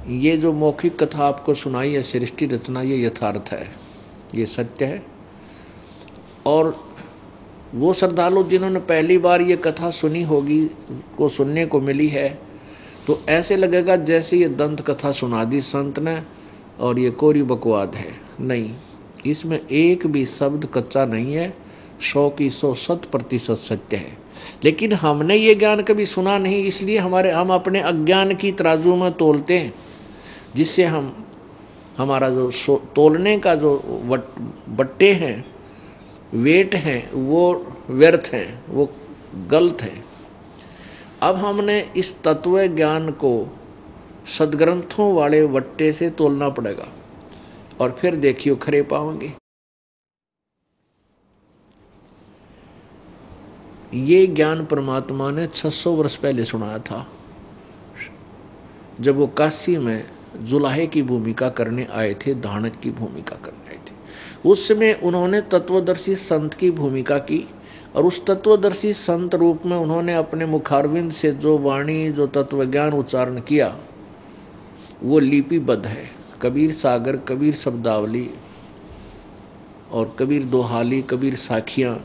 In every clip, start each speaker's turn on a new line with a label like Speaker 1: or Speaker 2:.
Speaker 1: ये जो मौखिक कथा आपको सुनाई है सृष्टि रचना, ये यथार्थ है, ये सत्य है। और वो श्रद्धालु जिन्होंने पहली बार ये कथा सुनी होगी, को सुनने को मिली है, तो ऐसे लगेगा जैसे ये दंत कथा सुना दी संत ने और ये कोरी बकवाद है। नहीं, इसमें एक भी शब्द कच्चा नहीं है, 100 की 100 100% सत्य है। लेकिन हमने ये ज्ञान कभी सुना नहीं, इसलिए हम अपने अज्ञान की तराजू में तोलते हैं, जिससे हमारा जो तोलने का जो बट्टे हैं, वेट हैं, वो व्यर्थ हैं, वो गलत हैं। अब हमने इस तत्व ज्ञान को सदग्रंथों वाले वट्टे से तोलना पड़ेगा, और फिर देखियो खरे पाओगे। ये ज्ञान परमात्मा ने 600 वर्ष पहले सुनाया था, जब वो काशी में जुलाहे की भूमिका करने आए थे, धानक की भूमिका करने आए थे। उस समय उन्होंने तत्वदर्शी संत की भूमिका की, और उस तत्वदर्शी संत रूप में उन्होंने अपने मुखारविंद से जो वाणी, जो तत्वज्ञान उच्चारण किया, वो लिपिबद्ध है। कबीर सागर, कबीर शब्दावली और कबीर दोहाली, कबीर साखियाँ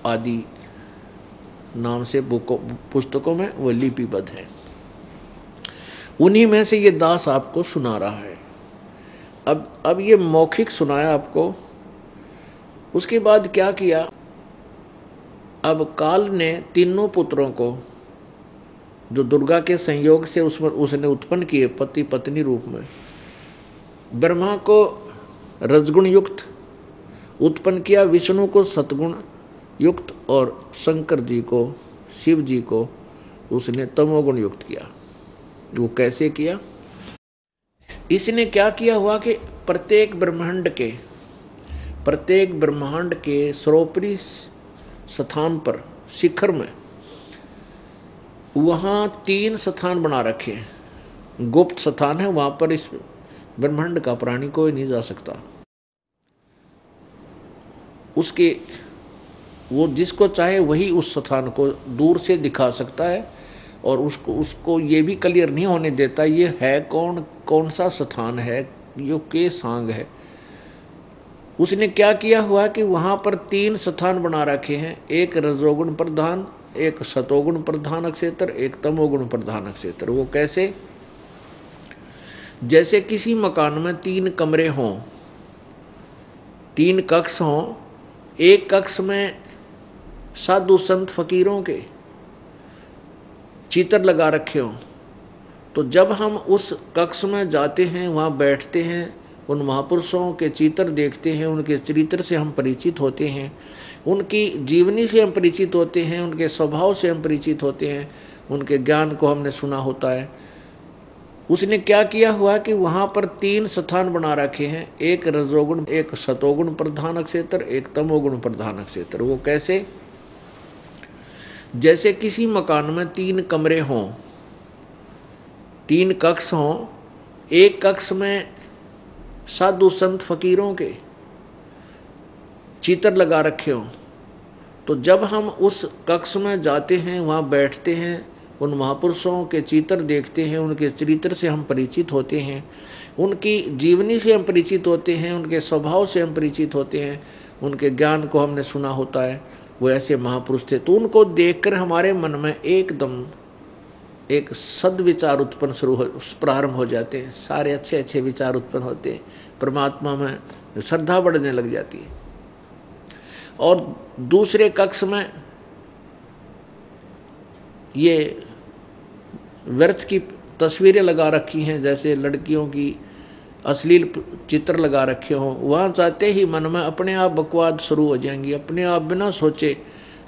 Speaker 1: आदि नाम से पुस्तकों में वो लिपिबद्ध है। उन्हीं में से ये दास आपको सुना रहा है। अब ये मौखिक सुनाया आपको, उसके बाद क्या किया? अब काल ने तीनों पुत्रों को, जो दुर्गा के संयोग से उसने उत्पन्न किए पति पत्नी रूप में, ब्रह्मा को रजगुण युक्त उत्पन्न किया, विष्णु को सतगुण युक्त, और शंकर जी को, शिव जी को उसने तमोगुण युक्त किया। वो कैसे किया? इसने क्या किया हुआ कि प्रत्येक ब्रह्मांड के सर्वोपरि स्थान पर, शिखर में, वहाँ 3 स्थान बना रखे हैं। गुप्त स्थान है, वहाँ पर इस ब्रह्मांड का प्राणी कोई नहीं जा सकता। उसके वो जिसको चाहे वही उस स्थान को दूर से दिखा सकता है, और उसको ये भी क्लियर नहीं होने देता ये है कौन सा स्थान है, यो के सांग है। उसने क्या किया हुआ कि वहाँ पर 3 स्थान बना रखे हैं, एक रजोगुण प्रधान, एक सतोगुण प्रधान क्षेत्र, एक तमोगुण प्रधान क्षेत्र। वो कैसे? जैसे किसी मकान में 3 कमरे हों, 3 कक्ष हों, एक कक्ष में साधु संत फकीरों के चित्र लगा रखे हों, तो जब हम उस कक्ष में जाते हैं, वहाँ बैठते हैं, उन महापुरुषों के चित्र देखते हैं, उनके चरित्र से हम परिचित होते हैं, उनकी जीवनी से हम परिचित होते हैं, उनके स्वभाव से हम परिचित होते हैं, उनके ज्ञान को हमने सुना होता है। उसने क्या किया हुआ कि वहाँ पर 3 स्थान बना रखे हैं, एक रजोगुण, एक सतोगुण प्रधान क्षेत्र, एक तमोगुण प्रधान क्षेत्र। वो कैसे? जैसे किसी मकान में 3 कमरे हों, 3 कक्ष हों, एक कक्ष में साधु संत फकीरों के चित्र लगा रखे हों, तो जब हम उस कक्ष में जाते हैं, वहाँ बैठते हैं, उन महापुरुषों के चित्र देखते हैं, उनके चरित्र से हम परिचित होते हैं, उनकी जीवनी से हम परिचित होते हैं, उनके स्वभाव से हम परिचित होते हैं, उनके ज्ञान को हमने सुना होता है। वो ऐसे महापुरुष थे, तो उनको देखकर हमारे मन में एकदम एक सद्विचार उत्पन्न प्रारंभ हो जाते हैं। सारे अच्छे अच्छे विचार उत्पन्न होते हैं, परमात्मा में श्रद्धा बढ़ने लग जाती है। और दूसरे कक्ष में ये व्यर्थ की तस्वीरें लगा रखी हैं, जैसे लड़कियों की अश्लील चित्र लगा रखे हों। वहाँ जाते ही मन में अपने आप बकवाद शुरू हो जाएंगी, अपने आप बिना सोचे,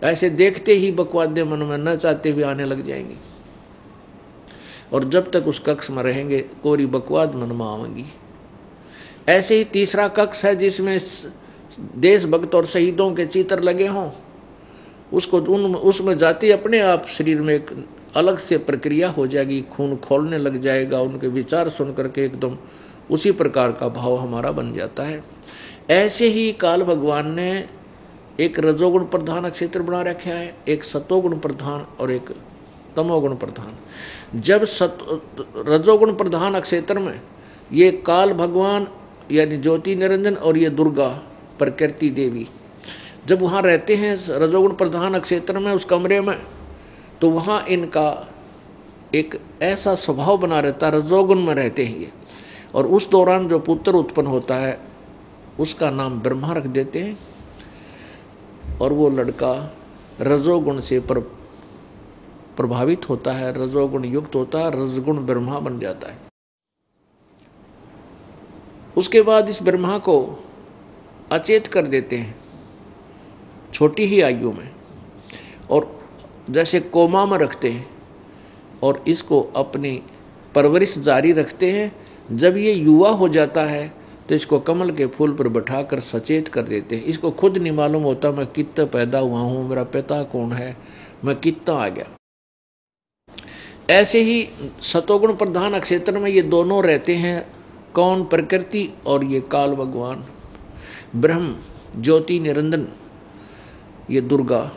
Speaker 1: ऐसे देखते ही बकवादें मन में न चाहते हुए आने लग जाएंगी, और जब तक उस कक्ष में रहेंगे कोरी बकवाद मन में आवेंगी। ऐसे ही तीसरा कक्ष है जिसमें देशभक्त और शहीदों के चित्र लगे हों, उसमें जाते अपने आप शरीर में एक अलग से प्रक्रिया हो जाएगी, खून खोलने लग जाएगा, उनके विचार सुन करके एकदम उसी प्रकार का भाव हमारा बन जाता है। ऐसे ही काल भगवान ने एक रजोगुण प्रधान क्षेत्र बना रखा है, एक सतोगुण प्रधान और एक तमोगुण प्रधान। जब रजोगुण प्रधान अक्षेत्र में ये काल भगवान यानी ज्योति निरंजन और ये दुर्गा प्रकृति देवी जब वहाँ रहते हैं रजोगुण प्रधान अक्षेत्र में उस कमरे में, तो वहाँ इनका एक ऐसा स्वभाव बना रहता है, रजोगुण में रहते हैं ये। और उस दौरान जो पुत्र उत्पन्न होता है उसका नाम ब्रह्मा रख देते हैं, और वो लड़का रजोगुण से प्रभावित होता है, रजोगुण युक्त होता है, रजगुण ब्रह्मा बन जाता है। उसके बाद इस ब्रह्मा को अचेत कर देते हैं छोटी ही आयु में, और जैसे कोमा में रखते हैं और इसको अपनी परवरिश जारी रखते हैं। जब ये युवा हो जाता है तो इसको कमल के फूल पर बैठाकर सचेत कर देते हैं। इसको खुद नहीं मालूम होता मैं कितना पैदा हुआ हूँ, मेरा पिता कौन है, मैं कितना आ गया। ऐसे ही सतोगुण प्रधान क्षेत्र में ये दोनों रहते हैं, कौन, प्रकृति और ये काल भगवान ब्रह्म ज्योति निरंजन ये दुर्गा।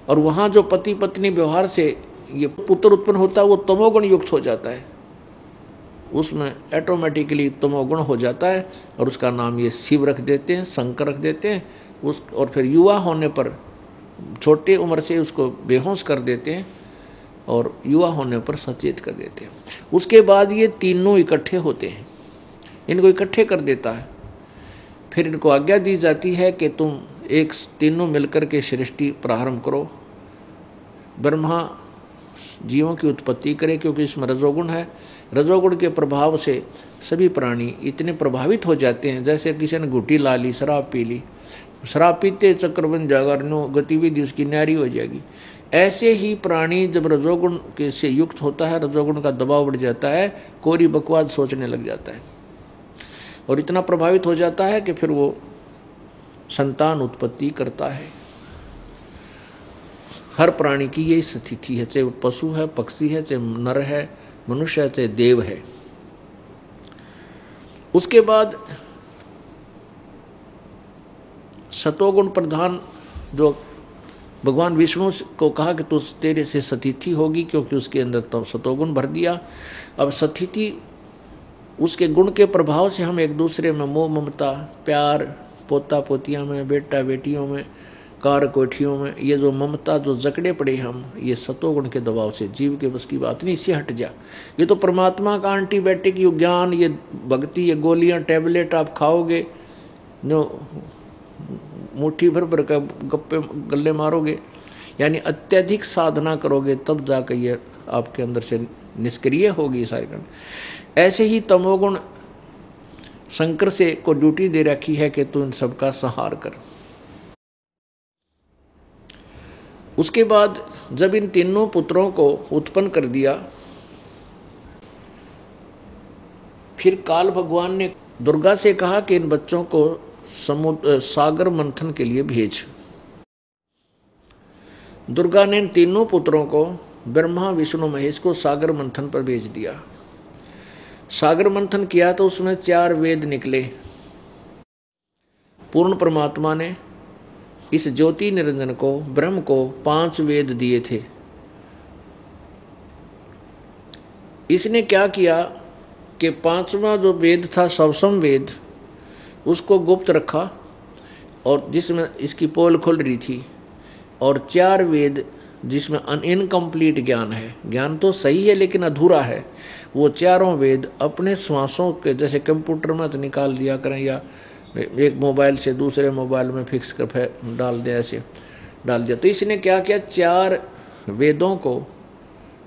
Speaker 1: और वहाँ जो पति पत्नी व्यवहार से ये पुत्र उत्पन्न होता है वो तमोगुण युक्त हो जाता है, उसमें ऑटोमेटिकली तमोगुण हो जाता है, और उसका नाम ये शिव रख देते हैं, शंकर रख देते हैं उस। और फिर युवा होने पर छोटे उम्र से उसको बेहोश कर देते हैं और युवा होने पर सचेत कर देते हैं। उसके बाद ये तीनों इकट्ठे होते हैं, इनको इकट्ठे कर देता है। फिर इनको आज्ञा दी जाती है कि तुम एक तीनों मिलकर के सृष्टि प्रारंभ करो। ब्रह्मा जीवों की उत्पत्ति करे, क्योंकि इसमें रजोगुण है। रजोगुण के प्रभाव से सभी प्राणी इतने प्रभावित हो जाते हैं, जैसे किसी ने घुटी ला ली, शराब पी ली, शराब पीते चक्रबंध जागरणों गतिविधि उसकी न्यारी हो जाएगी। ऐसे ही प्राणी जब रजोगुण के से युक्त होता है, रजोगुण का दबाव बढ़ जाता है, कोरी बकवाद सोचने लग जाता है और इतना प्रभावित हो जाता है कि फिर वो संतान उत्पत्ति करता है। हर प्राणी की यही स्थिति है, चाहे वो पशु है, पक्षी है, चाहे नर है, मनुष्य है, चाहे देव है। उसके बाद सतोगुण प्रधान जो भगवान विष्णु को कहा कि तू तेरे से सतिथि होगी, क्योंकि उसके अंदर तो सतोगुण भर दिया। अब सतिथि उसके गुण के प्रभाव से हम एक दूसरे में मोह ममता प्यार, पोता पोतियों में, बेटा बेटियों में, कार कोठियों में, ये जो ममता जो जकड़े पड़े हम, ये सतोगुण के दबाव से, जीव के बस की बात नहीं, इससे हट जा। ये तो परमात्मा का एंटीबायोटिक, ये ज्ञान, ये भक्ति, ये गोलियां टैबलेट आप खाओगे, जो मुट्ठी भर भर का गप्पे गले मारोगे, यानी अत्यधिक साधना करोगे, तब जाकर ये आपके अंदर से निष्क्रिय होगी सारी कारण। ऐसे ही तमोगुण शंकर से को ड्यूटी दे रखी है कि तू इन सबका संहार कर। उसके बाद जब इन तीनों पुत्रों को उत्पन्न कर दिया, फिर काल भगवान ने दुर्गा से कहा कि इन बच्चों को सागर मंथन के लिए भेज। दुर्गा ने इन तीनों पुत्रों को ब्रह्मा विष्णु महेश को सागर मंथन पर भेज दिया। सागर मंथन किया तो उसमें 4 वेद निकले। पूर्ण परमात्मा ने इस ज्योति निरंजन को, ब्रह्म को 5 वेद दिए थे। इसने क्या किया कि 5वां जो वेद था सवसम वेद, उसको गुप्त रखा, और जिसमें इसकी पोल खुल रही थी, और 4 वेद जिसमें इनकम्प्लीट ज्ञान है, ज्ञान तो सही है लेकिन अधूरा है, वो 4 वेद अपने श्वासों के, जैसे कंप्यूटर में तो निकाल दिया करें या एक मोबाइल से दूसरे मोबाइल में फिक्स कर डाल दिया, ऐसे डाल दिया। तो इसने क्या किया, 4 वेदों को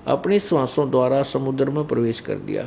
Speaker 1: अपनी श्वासों द्वारा समुद्र में प्रवेश कर दिया।